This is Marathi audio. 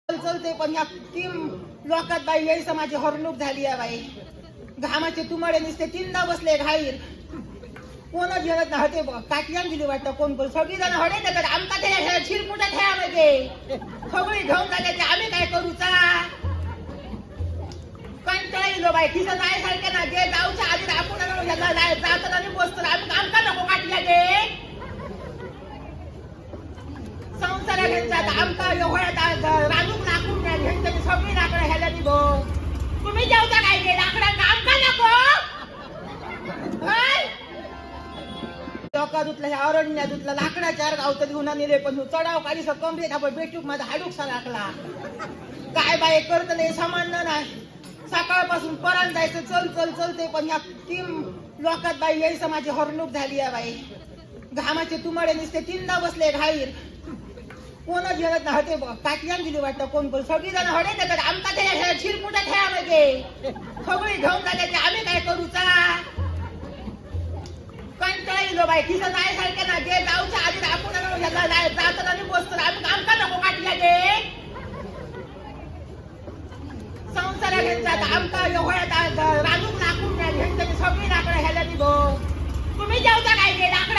चलते पण ह्या तीन लोकात बाई यायचं माझी हरणूक झाली आहे बाई. घामाचे तुमडे नुसते तीनदा बसले घाईर. कोणच घेत ना हटे काटल्यान दिली वाटतं कोण कोण सगळी जण हडे देतात आमका ते शिरपुटात ह्या म्हणजे सगळी घेऊन जाते ते आम्ही काय करूचा कंटाळलो बाई तिथं नाही सारखे ना जे जाऊच्या आधी आपण जातात आणि बसतो आमका नको काटल्या गे संसारा घ्यायचा आमका एवढ्यात राजूक लाकूड नाही घ्यायचं सगळी लाकडं ह्याला निघो तुम्ही जेवता काय गे लाकडांना आमका नको लोका दुतला ह्या अरण्या दुतला लाकडाच्या गावत घेऊन नेले पण चढाव काढी कमरेत आपण बेटूक माझा हाडूकसा लागला काय बाय करत नाही सामान्य नाही सकाळपासून पर्यंत जायचं चलते पण ह्या तीन लोकात बाई यायचं माझी हरणूक झाली आहे बाई. घामाचे तुमडे नुसते तीनदा बसले घाईर. कोणच घेत ना हटे काटल्यान दिली वाटतं कोण कोण सगळी जण हडे देतात आमका ते शिरपुटात ह्या म्हणजे सगळी घेऊन जाते ते आम्ही काय करूचा कंटाळलो बाई तिथं नाही सारखे ना जे जाऊच्या आधी आपण जातात आणि बसतो आमका नको काटल्या गे संसारा घ्यायचा आमका एवढ्यात राजूक लाकूड नाही घ्यायचं सगळी लाकडं ह्याला निघो तुम्ही जेवता काय गे लाकडं